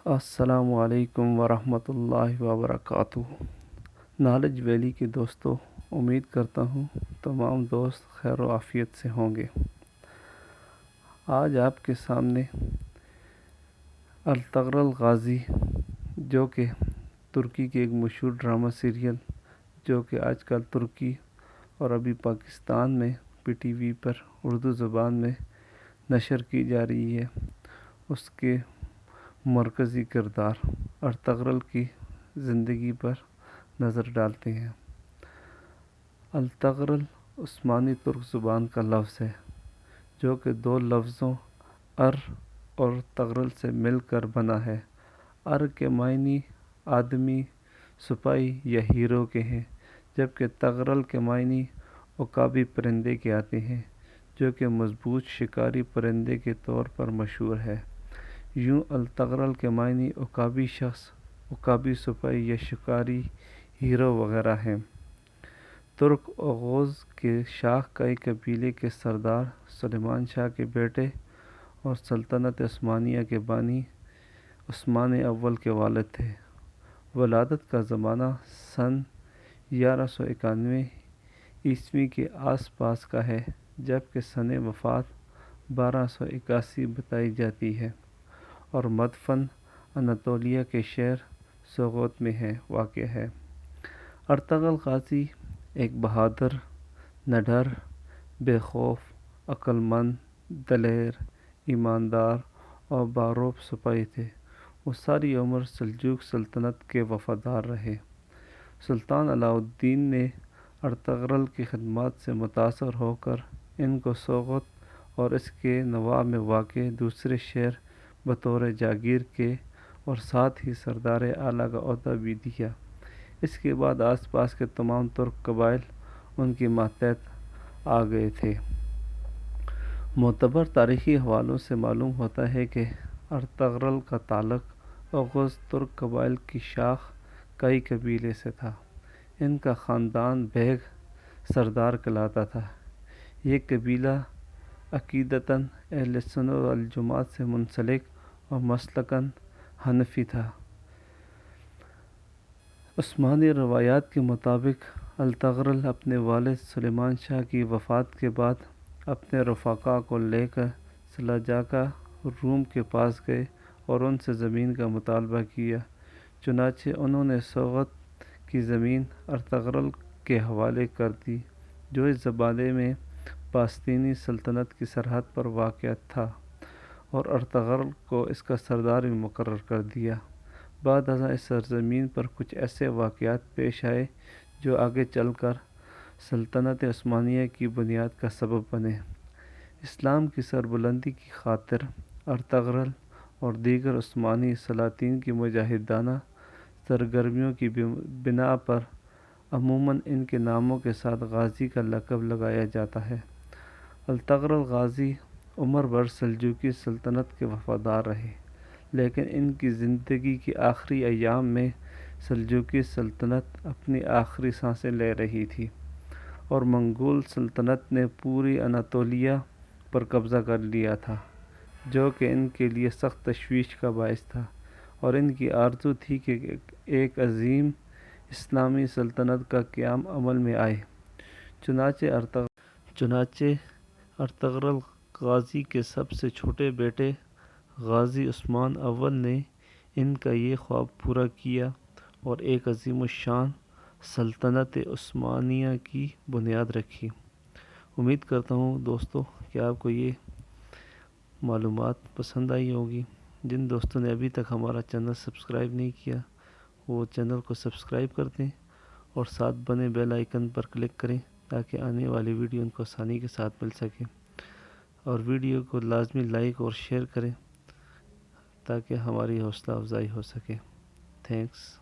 السلام علیکم ورحمۃ اللہ وبرکاتہ۔ نالج ویلی کے دوستوں، امید کرتا ہوں تمام دوست خیر و عافیت سے ہوں گے۔ آج آپ کے سامنے الطغرل غازی، جو کہ ترکی کے ایک مشہور ڈرامہ سیریل جو کہ آج کل ترکی اور ابھی پاکستان میں پی ٹی وی پر اردو زبان میں نشر کی جا رہی ہے، اس کے مرکزی کردار ارطغرل کی زندگی پر نظر ڈالتے ہیں۔ الطغرل عثمانی ترک زبان کا لفظ ہے، جو کہ دو لفظوں ار اور طغرل سے مل کر بنا ہے۔ ار کے معنی آدمی، سپاہی یا ہیرو کے ہیں، جبکہ طغرل کے معنی عقابی پرندے کے آتے ہیں، جو کہ مضبوط شکاری پرندے کے طور پر مشہور ہے۔ یوں الطغرل کے معنی عقابی شخص، عقابی سپاہی یا شکاری ہیرو وغیرہ ہیں۔ ترک اوغوز کے شاہ کئی قبیلے کے سردار سلیمان شاہ کے بیٹے اور سلطنت عثمانیہ کے بانی عثمان اول کے والد تھے۔ ولادت کا زمانہ سن 1191 عیسوی کے آس پاس کا ہے، جبکہ سن وفات 1281 بتائی جاتی ہے، اور مدفن اناطولیہ کے شہر سوغوت میں واقع ہے۔ ارطغرل غازی ایک بہادر، نڈر، بے خوف، عقل مند، دلیر، ایماندار اور باروب سپاہی تھے۔ وہ ساری عمر سلجوق سلطنت کے وفادار رہے۔ سلطان علاء الدین نے ارطغرل کی خدمات سے متاثر ہو کر ان کو سوغوت اور اس کے نواح میں واقع دوسرے شہر بطور جاگیر کے اور ساتھ ہی سردار اعلیٰ کا عہدہ بھی دیا۔ اس کے بعد آس پاس کے تمام ترک قبائل ان کی ماتحت آ گئے تھے۔ معتبر تاریخی حوالوں سے معلوم ہوتا ہے کہ ارطغرل کا تعلق اوغوز ترک قبائل کی شاخ کئی قبیلے سے تھا۔ ان کا خاندان بیگ سردار کہلاتا تھا۔ یہ قبیلہ عقیدتاً اہل سنت والجماعت سے منسلک اور مسلکاً حنفی تھا۔ عثمانی روایات کے مطابق الطغرل اپنے والد سلیمان شاہ کی وفات کے بعد اپنے رفقا کو لے کر سلاجقہ روم کے پاس گئے اور ان سے زمین کا مطالبہ کیا۔ چنانچہ انہوں نے سوغوت کی زمین ارطغرل کے حوالے کر دی، جو اس زمانے میں باستینی سلطنت کی سرحد پر واقع تھا، اور ارطغرل کو اس کا سردار بھی مقرر کر دیا۔ بعد ازاں اس سرزمین پر کچھ ایسے واقعات پیش آئے جو آگے چل کر سلطنت عثمانیہ کی بنیاد کا سبب بنے۔ اسلام کی سربلندی کی خاطر ارطغرل اور دیگر عثمانی سلاطین کی مجاہدانہ سرگرمیوں کی بنا پر عموماً ان کے ناموں کے ساتھ غازی کا لقب لگایا جاتا ہے۔ الطغرل غازی عمر بھر سلجوقی سلطنت کے وفادار رہے، لیکن ان کی زندگی کے آخری ایام میں سلجوقی سلطنت اپنی آخری سانسیں لے رہی تھی، اور منگول سلطنت نے پوری اناطولیہ پر قبضہ کر لیا تھا، جو کہ ان کے لیے سخت تشویش کا باعث تھا، اور ان کی آرزو تھی کہ ایک عظیم اسلامی سلطنت کا قیام عمل میں آئے۔ چنانچہ ارطغرل غازی کے سب سے چھوٹے بیٹے غازی عثمان اول نے ان کا یہ خواب پورا کیا اور ایک عظیم الشان سلطنت عثمانیہ کی بنیاد رکھی۔ امید کرتا ہوں دوستو کہ آپ کو یہ معلومات پسند آئی ہوگی۔ جن دوستوں نے ابھی تک ہمارا چینل سبسکرائب نہیں کیا، وہ چینل کو سبسکرائب کر دیں اور ساتھ بنے بیل آئیکن پر کلک کریں تاکہ آنے والی ویڈیو ان کو آسانی کے ساتھ مل سکے، اور ویڈیو کو لازمی لائک اور شیئر کریں تاکہ ہماری حوصلہ افزائی ہو سکے۔ تھینکس۔